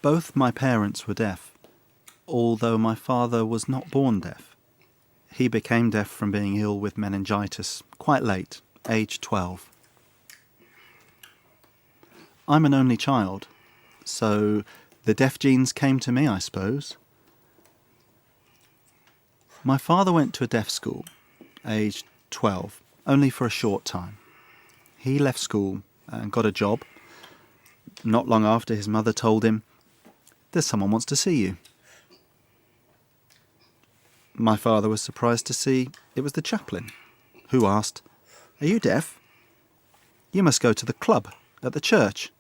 Both my parents were deaf, although my father was not born deaf. He became deaf from being ill with meningitis quite late, age 12. I'm an only child, so the deaf genes came to me, I suppose. My father went to a deaf school, aged 12, only for a short time. He left school and got a job. Not long after, his mother told him, "There's someone wants to see you." My father was surprised to see it was the chaplain, who asked, "Are you deaf? You must go to the club at the church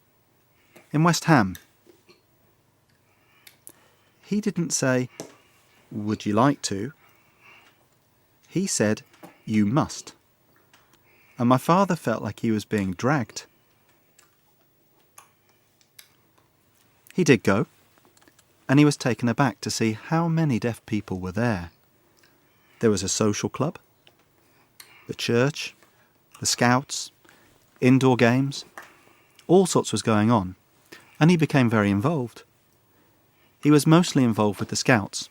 in West Ham." He didn't say, "Would you like to?" He said, "You must." And my father felt like he was being dragged. He did go, and he was taken aback to see how many deaf people were there. There was a social club, the church, the scouts, indoor games, all sorts was going on, and he became very involved. He was mostly involved with the scouts,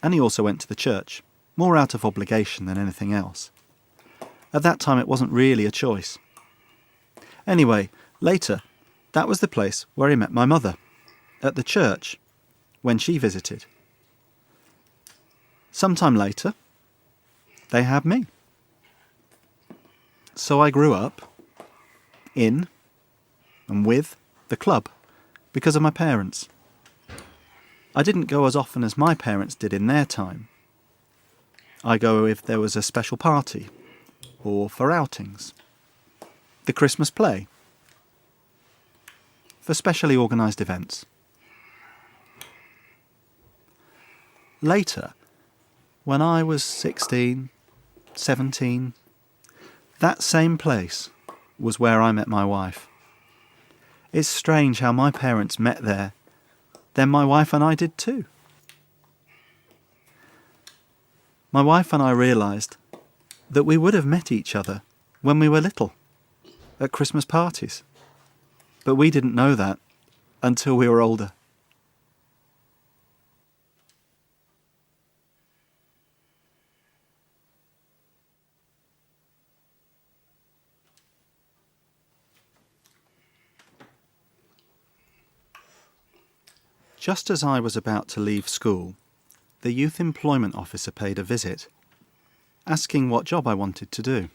and he also went to the church, more out of obligation than anything else. At that time it wasn't really a choice. Anyway, later, that was the place where he met my mother, at the church, when she visited. Sometime later, they had me. So I grew up in and with the club because of my parents. I didn't go as often as my parents did in their time. I go if there was a special party, or for outings, the Christmas play, for specially organised events. Later, when I was 16, 17, that same place was where I met my wife. It's strange how my parents met there, then my wife and I did too. My wife and I realised that we would have met each other when we were little, at Christmas parties. But we didn't know that until we were older. Just as I was about to leave school, the youth employment officer paid a visit, asking what job I wanted to do.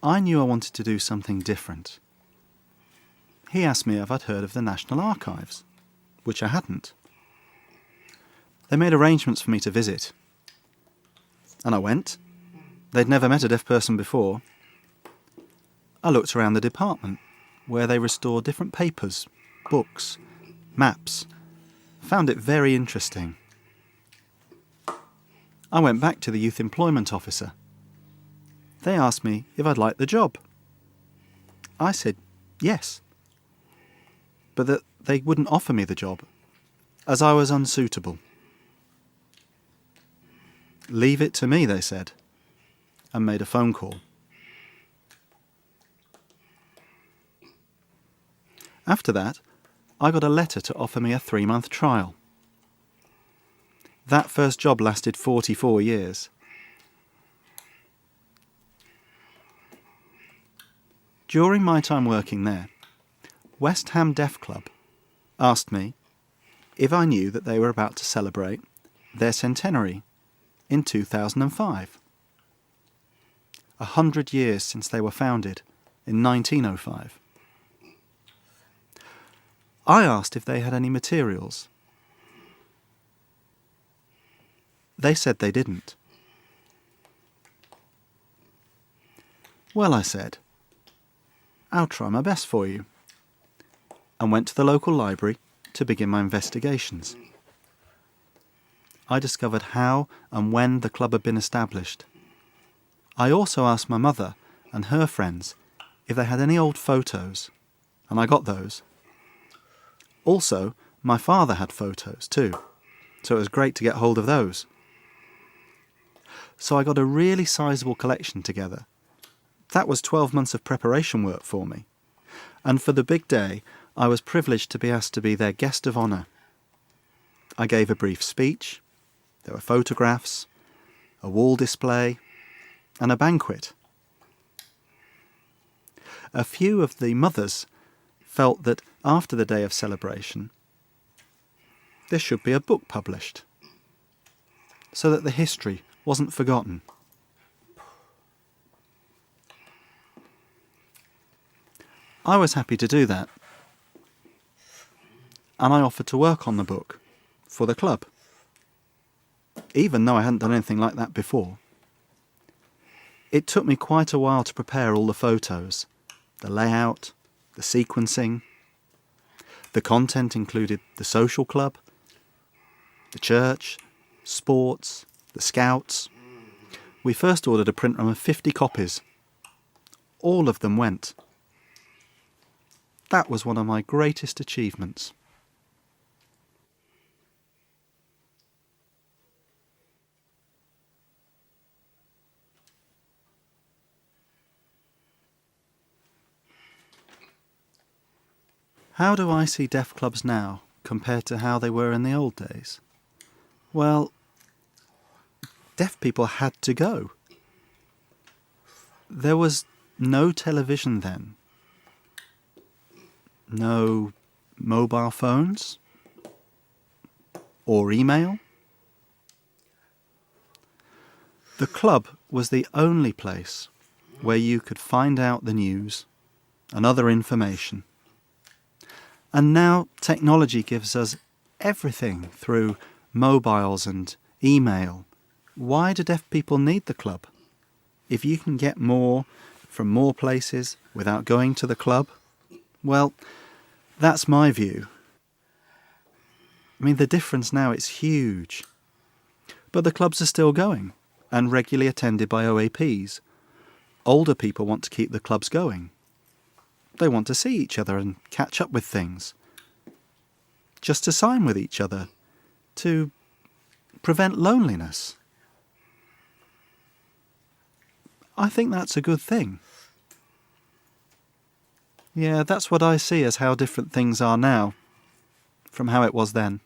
I knew I wanted to do something different. He asked me if I'd heard of the National Archives, which I hadn't. They made arrangements for me to visit, and I went. They'd never met a deaf person before. I looked around the department, where they restore different papers, books, maps. Found it very interesting. I went back to the youth employment officer. They asked me if I'd like the job. I said yes, but that they wouldn't offer me the job, as I was unsuitable. "Leave it to me," they said, and made a phone call. After that, I got a letter to offer me a 3-month trial. That first job lasted 44 years. During my time working there, West Ham Deaf Club asked me if I knew that they were about to celebrate their centenary in 2005. 100 years since they were founded in 1905. I asked if they had any materials. They said they didn't. "Well," I said, "I'll try my best for you," and went to the local library to begin my investigations. I discovered how and when the club had been established. I also asked my mother and her friends if they had any old photos, and I got those. Also, my father had photos too, so it was great to get hold of those. So I got a really sizable collection together. That was 12 months of preparation work for me. And for the big day, I was privileged to be asked to be their guest of honour. I gave a brief speech, there were photographs, a wall display, and a banquet. A few of the mothers felt that after the day of celebration, there should be a book published, so that the history wasn't forgotten. I was happy to do that, and I offered to work on the book for the club, even though I hadn't done anything like that before. It took me quite a while to prepare all the photos, the layout, the sequencing. The content included the social club, the church, sports, the scouts. We first ordered a print run of 50 copies. All of them went. That was one of my greatest achievements. How do I see deaf clubs now compared to how they were in the old days? Well, deaf people had to go. There was no television then. No mobile phones or email. The club was the only place where you could find out the news and other information. And now technology gives us everything through mobiles and email. Why do deaf people need the club? If you can get more from more places without going to the club, well, that's my view. I mean, the difference now is huge. But the clubs are still going and regularly attended by OAPs. Older people want to keep the clubs going. They want to see each other and catch up with things. Just to sign with each other. To prevent loneliness. I think that's a good thing. Yeah, that's what I see as how different things are now from how it was then.